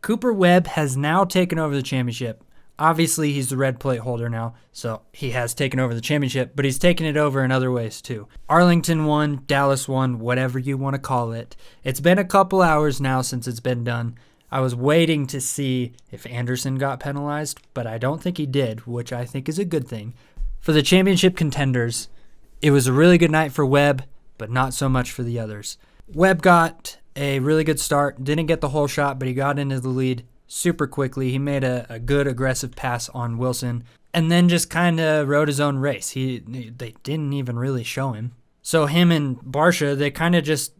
Cooper Webb has now taken over the championship. Obviously, he's the red plate holder now, so he has taken over the championship, but he's taken it over in other ways too. Arlington won, Dallas won, whatever you want to call it. It's been a couple hours now since it's been done. I was waiting to see if Anderson got penalized, but I don't think he did, which I think is a good thing. For the championship contenders, it was a really good night for Webb, but not so much for the others. Webb got a really good start, didn't get the whole shot, but he got into the lead super quickly. He made a good aggressive pass on Wilson and then just kind of rode his own race. They didn't even really show him. So him and Barcia, they kind of just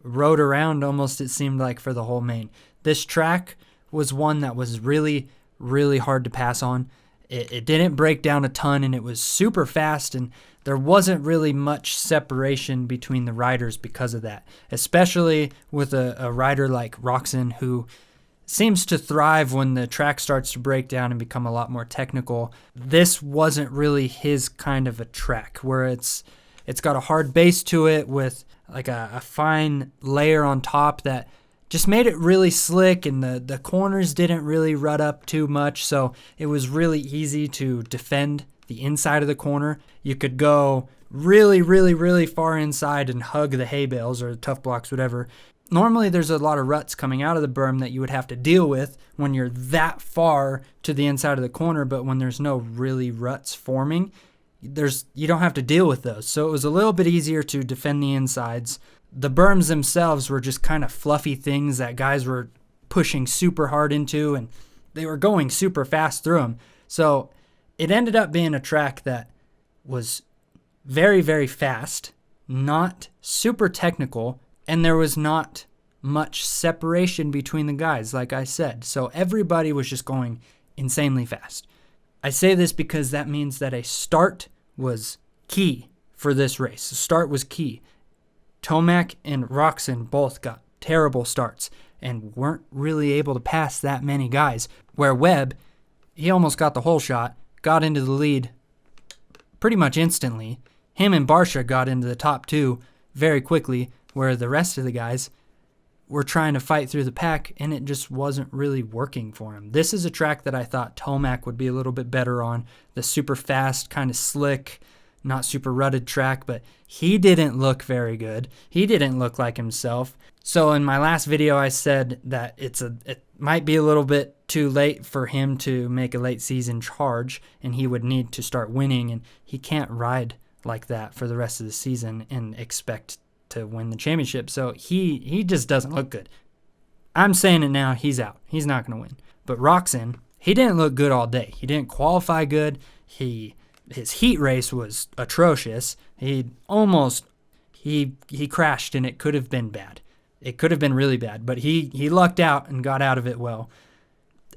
rode around almost, it seemed like, for the whole main. This track was one that was really, really hard to pass on. It didn't break down a ton, and it was super fast, and there wasn't really much separation between the riders because of that, especially with a rider like Roczen, who seems to thrive when the track starts to break down and become a lot more technical. This wasn't really his kind of a track, where it's got a hard base to it with like a fine layer on top that just made it really slick, and the corners didn't really rut up too much, so it was really easy to defend the inside of the corner. You could go really, really, really far inside and hug the hay bales or the tough blocks, whatever. Normally there's a lot of ruts coming out of the berm that you would have to deal with when you're that far to the inside of the corner, but when there's no really ruts forming, you don't have to deal with those. So it was a little bit easier to defend the insides. The berms themselves were just kind of fluffy things that guys were pushing super hard into, and they were going super fast through them. So it ended up being a track that was very, very fast, not super technical, and there was not much separation between the guys, like I said. So everybody was just going insanely fast. I say this because that means that a start was key for this race. The start was key. Tomac and Roczen both got terrible starts and weren't really able to pass that many guys, where Webb, he almost got the whole shot, got into the lead pretty much instantly. Him and Barcia got into the top two very quickly, where the rest of the guys were trying to fight through the pack, and it just wasn't really working for him. This is a track that I thought Tomac would be a little bit better on, the super fast, kind of slick, not super rutted track, but he didn't look very good. He didn't look like himself. So in my last video, I said that it might be a little bit too late for him to make a late season charge, and he would need to start winning, and he can't ride like that for the rest of the season and expect to win the championship. So he just doesn't look good. I'm saying it now, he's out. He's not going to win. But Roczen, he didn't look good all day. He didn't qualify good. His heat race was atrocious. He crashed, and it could have been bad. It could have been really bad, but he lucked out and got out of it well.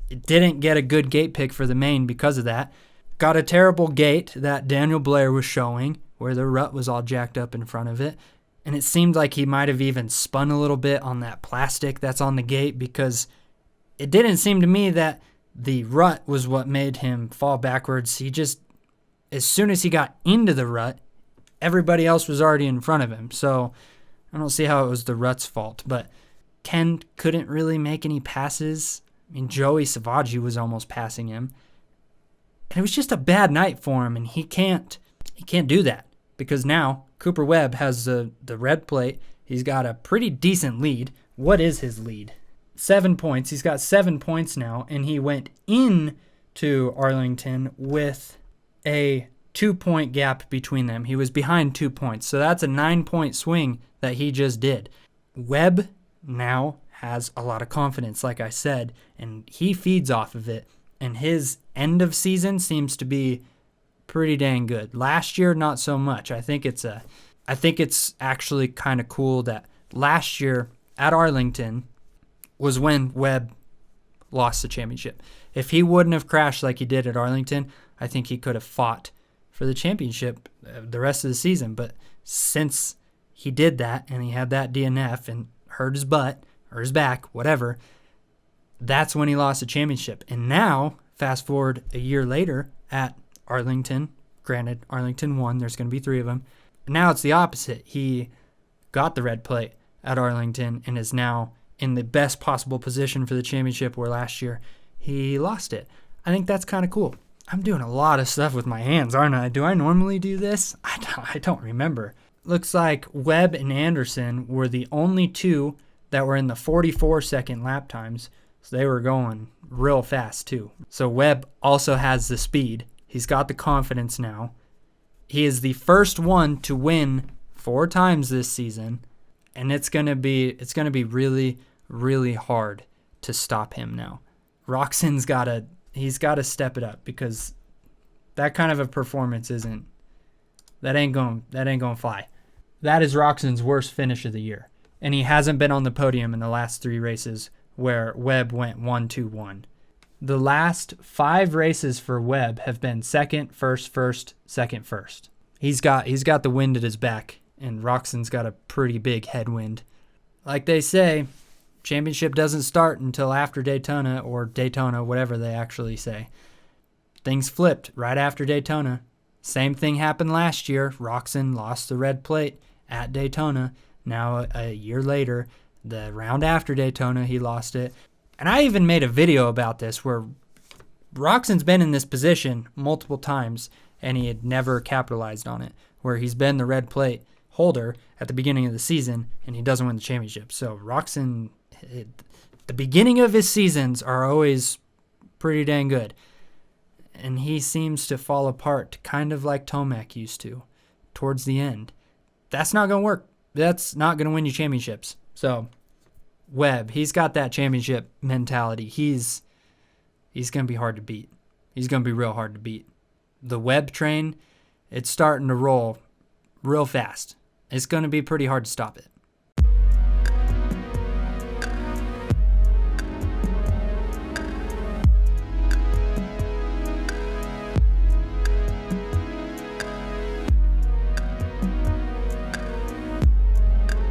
It didn't get a good gate pick for the main because of that. Got a terrible gate that Daniel Blair was showing, where the rut was all jacked up in front of it. And it seemed like he might have even spun a little bit on that plastic that's on the gate, because it didn't seem to me that the rut was what made him fall backwards. He just, as soon as he got into the rut, everybody else was already in front of him. So I don't see how it was the rut's fault. But Ken couldn't really make any passes. I mean, Joey Savaggi was almost passing him. And it was just a bad night for him, and he can't do that, because now Cooper Webb has the red plate. He's got a pretty decent lead. What is his lead? 7 points. He's got 7 points now, and he went into Arlington with a 2-point gap between them. He was behind 2 points, so that's a 9-point swing that he just did. Webb now has a lot of confidence, like I said, and he feeds off of it, and his end of season seems to be pretty dang good. Last year, not so much. I think it's actually kind of cool that last year at Arlington was when Webb lost the championship. If he wouldn't have crashed like he did at Arlington, I think he could have fought for the championship the rest of the season. But since he did that, and he had that DNF and hurt his butt or his back, whatever, that's when he lost the championship. And now, fast forward a year later at Arlington, granted, Arlington won. There's going to be 3 of them. Now it's the opposite. He got the red plate at Arlington and is now in the best possible position for the championship, where last year he lost it. I think that's kind of cool. I'm doing a lot of stuff with my hands, aren't I? Do I normally do this? I don't remember. Looks like Webb and Anderson were the only two that were in the 44-second lap times. So they were going real fast too. So Webb also has the speed. He's got the confidence now. He is the first one to win 4 times this season. And it's gonna be really, really hard to stop him now. Roczen's he's gotta step it up, because that kind of a performance that ain't gonna fly. That is Roczen's worst finish of the year. And he hasn't been on the podium in the last 3 races where Webb went 1-2-1. The last 5 races for Webb have been second, first, second, first. He's got the wind at his back, and Roczen's got a pretty big headwind. Like they say, championship doesn't start until after Daytona, or Daytona, whatever they actually say. Things flipped right after Daytona. Same thing happened last year. Roczen lost the red plate at Daytona. Now, a year later, the round after Daytona, he lost it. And I even made a video about this where Roczen's been in this position multiple times, and he had never capitalized on it, where he's been the red plate holder at the beginning of the season, and he doesn't win the championship. So Roczen, the beginning of his seasons are always pretty dang good. And he seems to fall apart, kind of like Tomac used to, towards the end. That's not going to work. That's not going to win you championships. So Webb, he's got that championship mentality. He's going to be hard to beat. He's going to be real hard to beat. The Webb train, it's starting to roll real fast. It's going to be pretty hard to stop it.